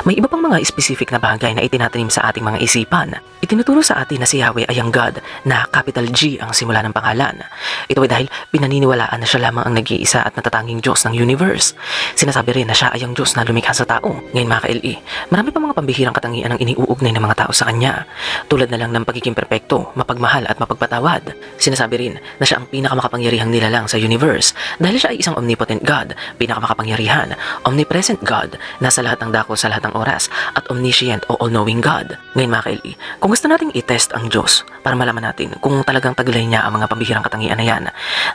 May iba pang mga specific na bagay na itinatanim sa ating mga isipan. Itinuturo sa atin na si Yahweh ay ang God na capital G ang simula ng pangalan. Ito ay dahil pinaniniwalaan na siya lamang ang nag-iisa at natatanging Diyos ng universe. Sinasabi rin na siya ay ang Diyos na lumikha sa tao. Ngayon mga ka-LE, marami pa mga pambihirang katangian ang iniuugnay ng mga tao sa kanya. Tulad na lang ng pagiging perpekto, mapagmahal at mapagpatawad. Sinasabi rin na siya ang pinakamakapangyarihang nilalang sa universe dahil siya ay isang omnipotent God, pinakamakapangyarihan, omnipresent God, nasa lahat ng dako sa lahat ng oras, at omniscient o all-knowing God. Ngayon mga ka-LE, kung gusto nating i-test ang Diyos para malaman natin kung talagang taglay niya ang mga pambihirang katangian na yan,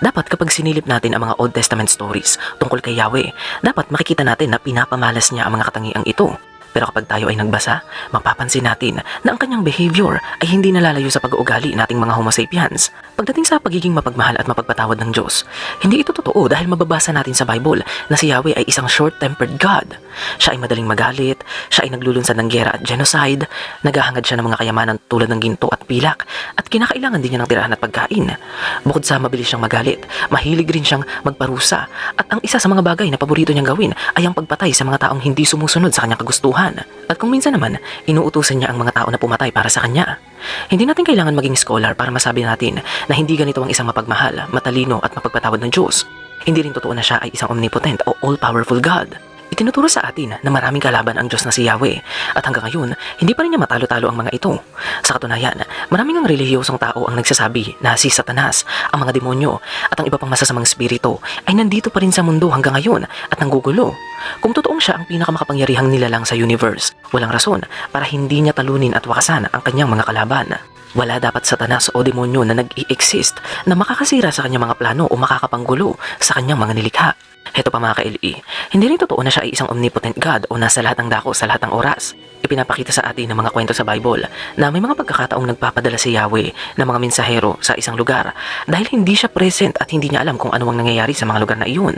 dapat kapag sinilip natin ang mga Old Testament stories tungkol kay Yahweh, dapat makikita natin na pinapamalas niya ang mga katangiang ito. Pero kapag tayo ay nagbasa, mapapansin natin na ang kanyang behavior ay hindi nalalayo sa pag-uugali nating mga Homo sapiens. Pagdating sa pagiging mapagmahal at mapagpatawad ng Diyos, hindi ito totoo dahil mababasa natin sa Bible na si Yahweh ay isang short-tempered God. Siya ay madaling magalit, siya ay naglulunsad ng giyera at genocide, naghahangad siya ng mga kayamanan tulad ng ginto at pilak, at kinakailangan din niya ng tirahan at pagkain. Bukod sa mabilis siyang magalit, mahilig rin siyang magparusa, at ang isa sa mga bagay na paborito niyang gawin ay ang pagpatay sa mga taong hindi sumusunod sa kanyang kagustuhan. At kung minsan naman, inuutusan niya ang mga tao na pumatay para sa kanya. Hindi natin kailangan maging scholar para masabi natin na hindi ganito ang isang mapagmahal, matalino at mapagpatawad ng Diyos. Hindi rin totoo na siya ay isang omnipotent o all-powerful God. Itinuturo sa atin na maraming kalaban ang Diyos na si Yahweh at hanggang ngayon, hindi pa rin niya matalo-talo ang mga ito. Sa katunayan, maraming ang relihiyosong tao ang nagsasabi na si Satanas, ang mga demonyo at ang iba pang masasamang spirito ay nandito pa rin sa mundo hanggang ngayon at nanggugulo. Kung totoong siya ang pinakamakapangyarihang nilalang sa universe, walang rason para hindi niya talunin at wakasan ang kanyang mga kalaban. Wala dapat Satanas o demonyo na nag-i-exist na makakasira sa kanyang mga plano o makakapanggulo sa kanyang mga nilikha. Heto pa mga ka-LE, hindi rin totoo na siya ay isang omnipotent God o nasa lahat ng dako sa lahat ng oras. Ipinapakita sa atin ng mga kwento sa Bible na may mga pagkakataong nagpapadala si Yahweh ng mga mensahero sa isang lugar dahil hindi siya present at hindi niya alam kung ano ang nangyayari sa mga lugar na iyon.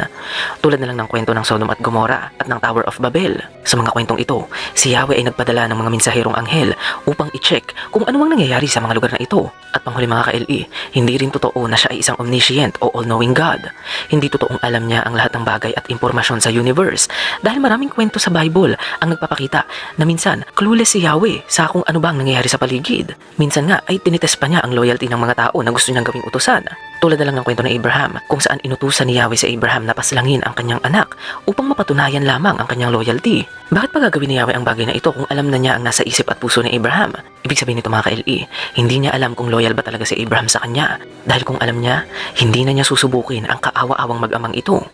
Tulad na lang ng kwento ng Sodom at Gomorrah at ng Tower of Babel. Sa mga kwentong ito, si Yahweh ay nagpadala ng mga mensaherong anghel upang i-check kung ano ang nangyayari sa mga lugar na ito. At panghuli mga ka-LE, hindi rin totoo na siya ay isang omniscient o all-knowing God. Hindi totoong alam niya ang lahat ng bagay at impormasyon sa universe dahil maraming kwento sa Bible ang nagpapakita na minsan clueless si Yahweh sa kung ano ba ang nangyayari sa paligid. Minsan nga ay tinitest pa niya ang loyalty ng mga tao na gusto niyang gawing utusan. Tulad na lang ng kwento ng Abraham kung saan inutusan ni Yahweh si Abraham na paslangin ang kanyang anak upang mapatunayan lamang ang kanyang loyalty. Bakit pa gagawin ni Yahweh ang bagay na ito kung alam na niya ang nasa isip at puso ni Abraham? Ibig sabihin nito mga ka-LE, hindi niya alam kung loyal ba talaga si Abraham sa kanya. Dahil kung alam niya, hindi na niya susubukin ang kaawa-awang mag-amang ito.